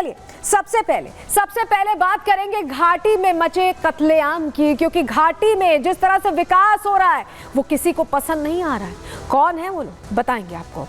चलिए सबसे पहले बात करेंगे घाटी में मचे कत्लेआम की, क्योंकि घाटी में जिस तरह से विकास हो रहा है वो किसी को पसंद नहीं आ रहा है। कौन है वो लोग बताएंगे आपको।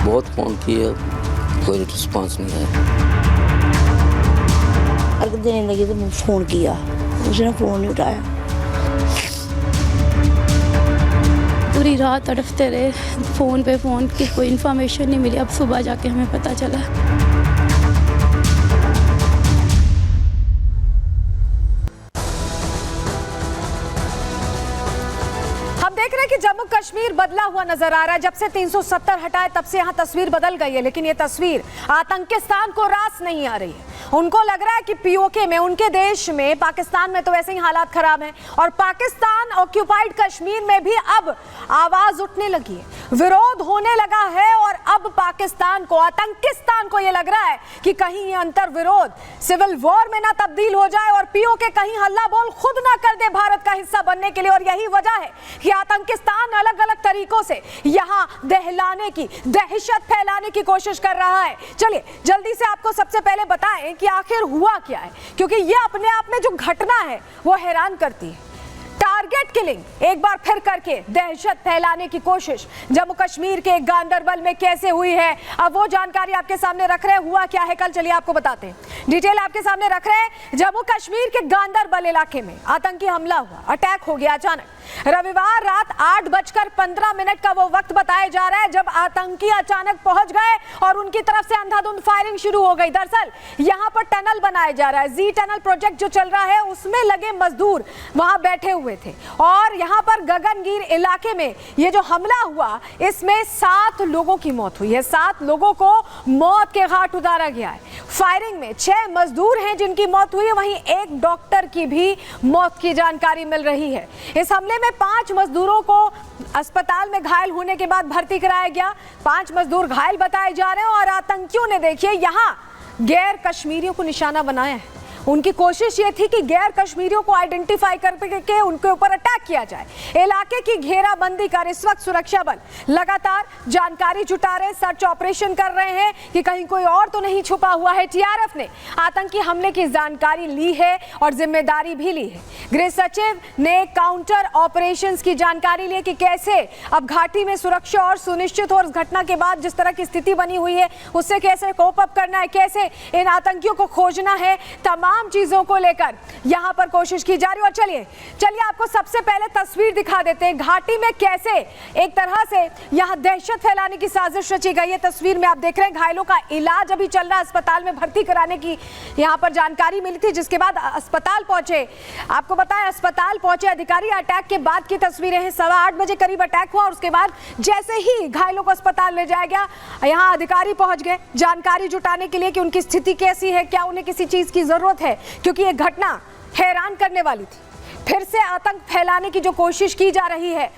बहुत फोन किए, कोई रिस्पांस नहीं आया। अगर देने लगी तो फोन किया, उसने फोन नहीं उठाया। पूरी रात तड़पते रहे, फोन पे फोन की कोई इन्फॉर्मेशन नहीं मिली। अब सुबह जाके हमें पता चला। देख रहे हैं कि जम्मू कश्मीर बदला हुआ नजर आ रहा है। जब से 370 हटाए तब से यहाँ तस्वीर बदल गई है, लेकिन ये तस्वीर आतंकिस्तान को रास नहीं आ रही है। उनको लग रहा है कि पीओके में, उनके देश में, पाकिस्तान में तो वैसे ही हालात खराब हैं और पाकिस्तान ऑक्यूपाइड कश्मीर में भी अब आवाज उठने लगी है, विरोध होने लगा है। और अब पाकिस्तान को, आतंकिस्तान को ये लग रहा है कि कहीं ये अंतर विरोध सिविल वॉर में ना तब्दील हो जाए और पीओके कहीं हल्ला बोल खुद ना कर दे भारत का हिस्सा बनने के लिए। और यही वजह है कि पाकिस्तान अलग अलग तरीकों से यहां दहलाने की, दहशत फैलाने की कोशिश कर रहा है। चलिए जल्दी से आपको सबसे पहले बताएं कि आखिर हुआ क्या है, क्योंकि ये अपने आप में जो घटना है वो हैरान करती है। टारगेट किलिंग एक बार फिर करके दहशत फैलाने की कोशिश जम्मू कश्मीर के गांदरबल में कैसे हुई है, अब वो जानकारी आपके सामने रख रहे हैं। हुआ क्या है कल, चलिए आपको बताते हैं। डिटेल आपके सामने रख रहे हैं। जम्मू कश्मीर के गांदरबल इलाके में आतंकी हमला हुआ, अटैक हो गया अचानक। रविवार रात 8:15 का वो वक्त बताया जा रहा है जब आतंकी अचानक पहुंच गए और उनकी तरफ से अंधाधुंध फायरिंग शुरू हो गई। दरअसल यहां पर टनल बनाया जा रहा है, जी टनल प्रोजेक्ट जो चल रहा है उसमें लगे मजदूर वहां बैठे हुए थे और यहां पर गगनगीर इलाके में ये जो हमला हुआ इसमें 7 लोगों की मौत हुई है। 7 लोगों को मौत के घाट उतारा गया है। फायरिंग में 6 मजदूर हैं जिनकी मौत हुई है, वहीं एक डॉक्टर की भी मौत की जानकारी मिल रही है। इस हमले में 5 मजदूरों को अस्पताल में घायल होने के बाद भर्ती कराया गया। 5 मजदूर घायल बताए जा रहे हैं और आतंकियों ने देखिए यहां गैर कश्मीरियों को निशाना बनाया है। उनकी कोशिश ये थी कि गैर कश्मीरियों को आइडेंटिफाई करके उनके ऊपर अटैक किया जाए। इलाके की घेराबंदी कर इस वक्त सुरक्षा बल लगातार जानकारी जुटा रहे, सर्च ऑपरेशन कर रहे हैं कि कहीं कोई और तो नहीं छुपा हुआ है। टीआरएफ ने आतंकी हमले की जानकारी ली है और जिम्मेदारी भी ली है। गृह सचिव ने काउंटर ऑपरेशंस की जानकारी ली कि कैसे अब घाटी में सुरक्षा और सुनिश्चित हो। इस घटना के बाद जिस तरह की स्थिति बनी हुई है उससे कैसे कोप अप करना है, कैसे इन आतंकियों को खोजना है, तमाम चीजों को लेकर यहां पर कोशिश की जा रही है। और चलिए आपको सबसे पहले तस्वीर दिखा देते हैं घाटी में कैसे एक तरह से यहां दहशत फैलाने की साजिश रची गई है। तस्वीर में आप देख रहे हैं घायलों का इलाज अभी चल रहा है, अस्पताल में भर्ती कराने की यहां पर जानकारी मिली थी, जिसके बाद अस्पताल पहुंचे। आपको बताएं अस्पताल पहुंचे अधिकारी। अटैक के बाद की तस्वीरें हैं, 8:15 बजे करीब अटैक हुआ और उसके बाद जैसे ही घायलों को अस्पताल ले जाया गया यहां अधिकारी पहुंच गए जानकारी जुटाने के लिए कि उनकी स्थिति कैसी है, क्या उन्हें किसी चीज की जरूरत है, क्योंकि ये घटना हैरान करने वाली थी। फिर से आतंक फैलाने की जो कोशिश की जा रही है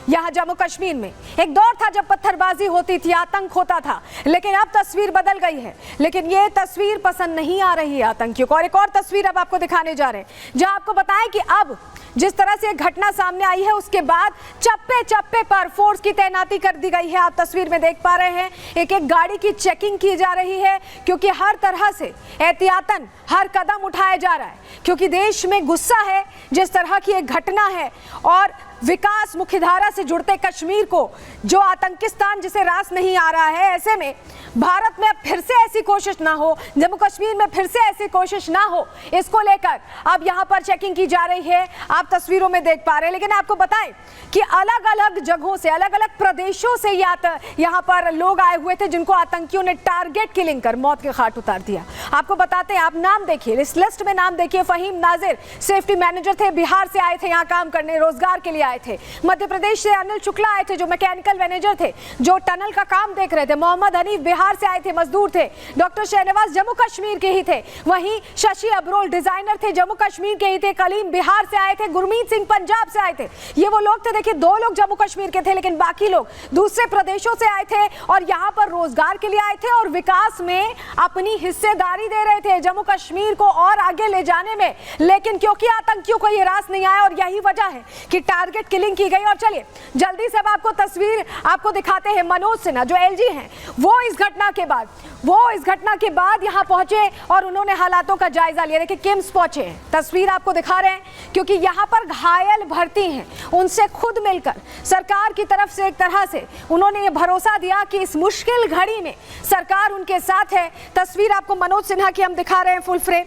यहां जम्मू कश्मीर में। एक दौर था जब पत्थरबाजी होती थी, आतंक होता था, लेकिन अब तस्वीर बदल गई है। लेकिन ये तस्वीर पसंद नहीं आ रही है आतंकियों को। और एक और तस्वीर अब आपको दिखाने जा रहे हैं जहां आपको बताएं कि अब जिस तरह से घटना सामने आई है उसके बाद चप्पे चप्पे पर फोर्स की तैनाती कर दी गई है। आप तस्वीर में देख पा रहे हैं एक एक गाड़ी की चेकिंग की जा रही है, क्योंकि हर तरह से एहतियातन हर कदम उठाया जा रहा है, क्योंकि देश में गुस्सा है जिस तरह की एक घटना है और विकास मुख्यधारा से जुड़ते कश्मीर को जो आतंकिस्तान जिसे रास नहीं आ रहा है। ऐसे में भारत में अब फिर से ऐसी कोशिश ना हो, जम्मू कश्मीर में फिर से ऐसी कोशिश ना हो, इसको लेकर अब यहाँ पर चेकिंग की जा रही है। आप तस्वीरों में देख पा रहे हैं। लेकिन आपको बताएं कि अलग अलग जगहों से, अलग अलग प्रदेशों से यहाँ पर लोग आए हुए थे जिनको आतंकियों ने टारगेट किलिंग कर मौत के घाट उतार दिया। आपको बताते हैं, आप नाम देखिए, इस लिस्ट में नाम देखिए। फहीम नाजिर सेफ्टी मैनेजर थे, बिहार से आए थे, यहाँ काम करने रोजगार के लिए आए आए थे, मध्य प्रदेश से अनिल शुक्ला आए थे जो मैकेनिकल मैनेजर थे, जो टनल का काम देख रहे थे, मोहम्मद हनीफ बिहार से आए थे, मजदूर थे, डॉक्टर शहनवाज जम्मू कश्मीर के ही थे, वहीं शशि अब्रोल डिजाइनर थे, जम्मू कश्मीर के ही थे, कलीम बिहार से आए थे, गुरमीत सिंह पंजाब से आए थे। ये वो लोग थे, देखिए 2 लोग जम्मू कश्मीर के थे लेकिन बाकी लोग दूसरे प्रदेशों से आए थे और यहाँ पर रोजगार के लिए आए थे और विकास में अपनी हिस्सेदारी दे रहे थे जम्मू कश्मीर को और आगे ले जाने में। लेकिन क्योंकि आतंकियों को ये रास नहीं आया और यही वजह है कि टारगेट किलिंग की गई। और चलिए जल्दी से अब आपको तस्वीर आपको दिखाते हैं। मनोज सिन्हा जो एलजी हैं वो इस घटना के बाद यहाँ पहुंचे और उन्होंने हालातों का जायजा लिया। देखिए किम्स पहुंचे हैं, तस्वीर आपको दिखा रहे हैं क्योंकि यहाँ पर घायल भर्ती हैं, उनसे खुद मिलकर सरकार की तरफ से एक तरह से उन्होंने ये भरोसा दिया कि इस मुश्किल घड़ी में सरकार उनके साथ है। तस्वीर आपको मनोज सिन्हा की हम दिखा रहे हैं फुल फ्रेम।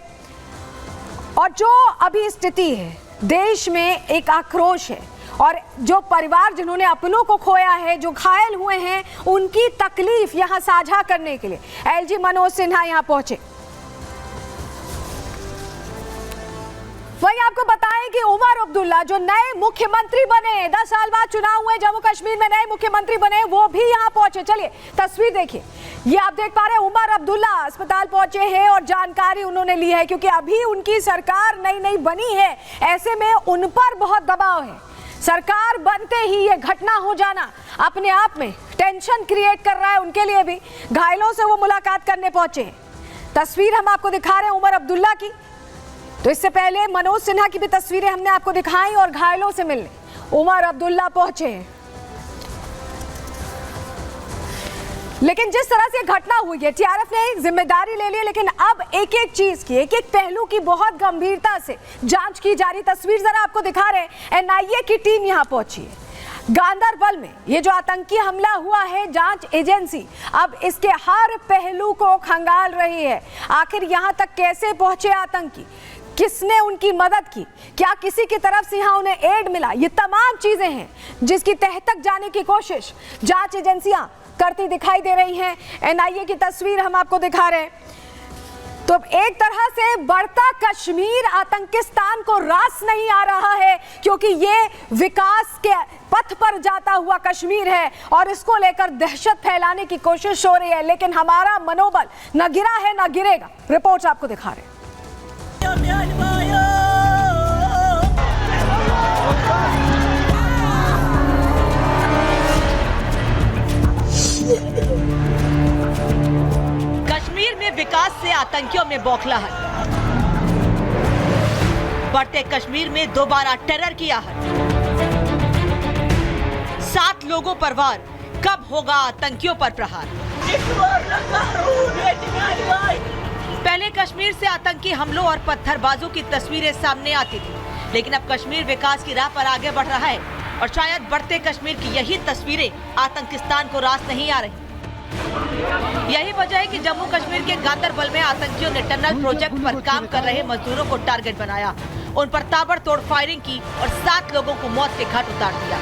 और जो अभी स्थिति है देश में, एक आक्रोश है और जो परिवार जिन्होंने अपनों को खोया है, जो घायल हुए हैं, उनकी तकलीफ यहां साझा करने के लिए एलजी मनोज सिन्हा यहां पहुंचे। वही आपको बताएं कि उमर अब्दुल्ला जो नए मुख्यमंत्री बने, 10 साल बाद चुनाव हुए, जम्मू कश्मीर में नए मुख्यमंत्री बने, वो भी यहां पहुंचे। चलिए तस्वीर देखिए, ये आप देख पा रहे हैं उमर अब्दुल्ला अस्पताल पहुंचे हैं और जानकारी उन्होंने ली है क्योंकि अभी उनकी सरकार नई बनी है, ऐसे में उन पर बहुत दबाव है। सरकार बनते ही ये घटना हो जाना अपने आप में टेंशन क्रिएट कर रहा है उनके लिए भी। घायलों से वो मुलाकात करने पहुंचे हैं। तस्वीर हम आपको दिखा रहे हैं उमर अब्दुल्ला की। तो इससे पहले मनोज सिन्हा की भी तस्वीरें हमने आपको दिखाई और घायलों से मिलने उमर अब्दुल्ला पहुंचे हैं। लेकिन जिस तरह से घटना हुई है, टीआरएफ ने जिम्मेदारी ले ली, लेकिन अब एक एक चीज की, एक एक पहलू की बहुत गंभीरता से जांच की जा रही। तस्वीर जरा आपको दिखा रहे हैं, एनआईए की टीम यहां पहुंची है गांदरबल में। ये जो आतंकी हमला हुआ है, जांच एजेंसी अब इसके हर पहलू को खंगाल रही है। आखिर यहां तक कैसे पहुंचे आतंकी, किसने उनकी मदद की, क्या किसी की तरफ से यहाँ उन्हें एड मिला, ये तमाम चीजें हैं जिसकी तह तक जाने की कोशिश जांच एजेंसियां करती दिखाई दे रही हैं। एनआईए की तस्वीर हम आपको दिखा रहे हैं। तो एक तरह से बढ़ता कश्मीर आतंकिस्तान को रास नहीं आ रहा है क्योंकि ये विकास के पथ पर जाता हुआ कश्मीर है और इसको लेकर दहशत फैलाने की कोशिश हो रही है। लेकिन हमारा मनोबल न गिरा है न गिरेगा। रिपोर्ट्स आपको दिखा रहे हैं। कश्मीर में विकास से आतंकियों में बौखलाहट, बढ़ते कश्मीर में दोबारा टेरर की आहट, 7 लोगों पर वार, कब होगा आतंकियों पर प्रहार। पहले कश्मीर से आतंकी हमलों और पत्थरबाजों की तस्वीरें सामने आती थी, लेकिन अब कश्मीर विकास की राह पर आगे बढ़ रहा है और शायद बढ़ते कश्मीर की यही तस्वीरें आतंकिस्तान को रास नहीं आ रही। यही वजह है कि जम्मू कश्मीर के गांदरबल में आतंकियों ने टनल प्रोजेक्ट पर काम कर रहे मजदूरों को टारगेट बनाया, उन पर ताबड़तोड़ फायरिंग की और 7 लोगों को मौत के घाट उतार दिया।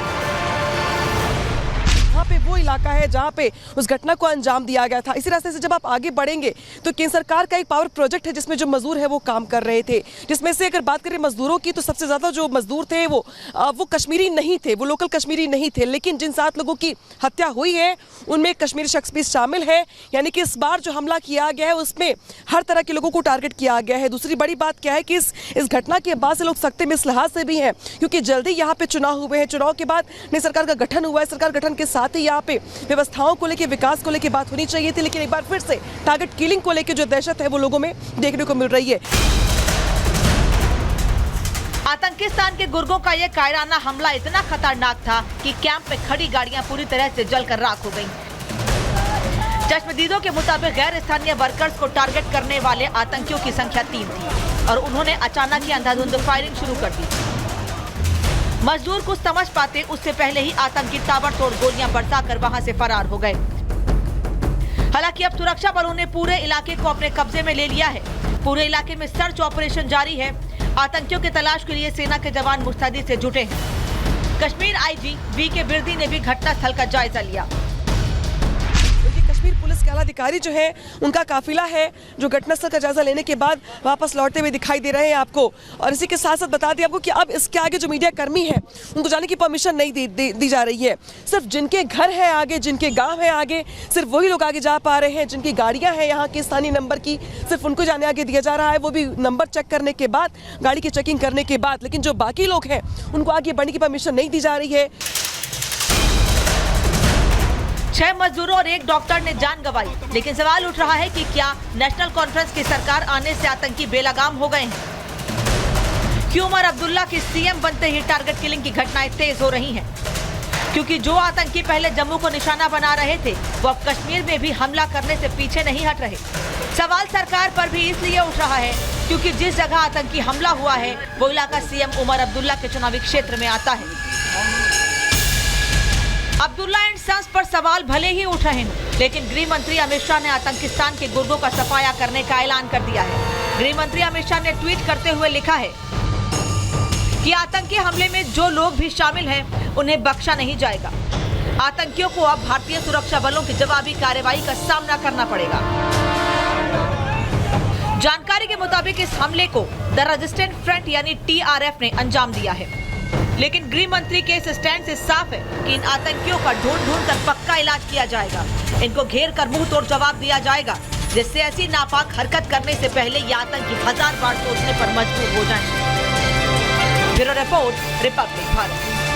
यहाँ पे वो इलाका है जहाँ पे उस घटना को अंजाम दिया गया था। इसी रास्ते से जब आप आगे बढ़ेंगे तो केंद्र सरकार का एक पावर प्रोजेक्ट है जिसमें जो मजदूर है वो काम कर रहे थे, जिसमें से अगर बात करें मजदूरों की तो सबसे ज़्यादा जो मजदूर थे वो कश्मीरी नहीं थे, वो लोकल कश्मीरी नहीं थे। लेकिन जिन 7 लोगों की हत्या हुई है उनमें एक कश्मीरी शख्स भी शामिल है, यानी कि इस बार जो हमला किया गया है उसमें हर तरह के लोगों को टारगेट किया गया है। दूसरी बड़ी बात क्या है कि इस घटना के बाद से लोग सख्ते में इस लिहाज से भी हैं क्योंकि जल्दी यहाँ पे चुनाव हुए हैं, चुनाव के बाद नई सरकार का गठन हुआ है। सरकार गठन के साथ ही यहाँ पे व्यवस्थाओं को लेकर, विकास को लेकर बात होनी चाहिए थी, लेकिन एक बार फिर से टारगेट किलिंग को लेकर जो दहशत है वो लोगों में देखने को मिल रही है। आतंकिस्तान के गुर्गों का यह कायराना हमला इतना खतरनाक था कि कैंप में खड़ी गाड़ियां पूरी तरह से जलकर राख हो गईं। चश्मदीदों के मुताबिक गैर स्थानीय वर्कर्स को टारगेट करने वाले आतंकियों की संख्या 3 थी और उन्होंने अचानक ही अंधाधुंध फायरिंग शुरू कर दी। मजदूर कुछ समझ पाते उससे पहले ही आतंकी ताबड़तोड़ गोलियां बरसाकर वहां से फरार हो गए। हालांकि अब सुरक्षा बलों ने पूरे इलाके को अपने कब्जे में ले लिया है। पूरे इलाके में सर्च ऑपरेशन जारी है। आतंकियों की तलाश के लिए सेना के जवान मुस्तैदी से जुटे हैं। कश्मीर आईजी वी के बिरदी ने भी घटनास्थल का जायजा लिया। तस्वीर पुलिस के आला अधिकारी जो है उनका काफिला है जो घटनास्थल का जायजा लेने के बाद वापस लौटते हुए दिखाई दे रहे हैं आपको। और इसी के साथ साथ बता दें आपको कि अब इसके आगे जो मीडिया कर्मी है उनको जाने की परमिशन नहीं दी जा रही है। सिर्फ जिनके घर है आगे, जिनके गांव है आगे, सिर्फ वही लोग आगे जा पा रहे हैं। जिनकी गाड़ियां हैं यहाँ के स्थानीय नंबर की, सिर्फ उनको जाने आगे दिया जा रहा है, वो भी नंबर चेक करने के बाद, गाड़ी की चेकिंग करने के बाद। लेकिन जो बाकी लोग हैं उनको आगे बढ़ने की परमिशन नहीं दी जा रही है। 6 मजदूरों और 1 डॉक्टर ने जान गंवाई, लेकिन सवाल उठ रहा है कि क्या नेशनल कॉन्फ्रेंस की सरकार आने से आतंकी बेलगाम हो गए हैं? क्यों उमर अब्दुल्ला की सीएम बनते ही टारगेट किलिंग की घटनाएं तेज हो रही हैं? क्योंकि जो आतंकी पहले जम्मू को निशाना बना रहे थे वो अब कश्मीर में भी हमला करने से पीछे नहीं हट रहे। सवाल सरकार पर भी इसलिए उठ रहा है क्योंकि जिस जगह आतंकी हमला हुआ है वो इलाका सीएम उमर अब्दुल्ला के चुनावी क्षेत्र में आता है। अब्दुल्ला एंड सन्स पर सवाल भले ही उठ रहे हैं, लेकिन गृह मंत्री अमित शाह ने आतंकिस्तान के गुर्गों का सफाया करने का ऐलान कर दिया है। गृह मंत्री अमित शाह ने ट्वीट करते हुए लिखा है कि आतंकी हमले में जो लोग भी शामिल हैं उन्हें बख्शा नहीं जाएगा। आतंकियों को अब भारतीय सुरक्षा बलों की जवाबी कार्रवाई का सामना करना पड़ेगा। जानकारी के मुताबिक इस हमले को द रेजिस्टेंट फ्रंट यानी TRF ने अंजाम दिया है, लेकिन गृह मंत्री के इस स्टैंड से साफ है कि इन आतंकियों का ढूंढ कर पक्का इलाज किया जाएगा। इनको घेर कर मुंह तोड़ जवाब दिया जाएगा, जिससे ऐसी नापाक हरकत करने से पहले ये आतंकी 1000 बार सोचने पर मजबूर हो जाएंगे। Bureau report, Republic Bharat.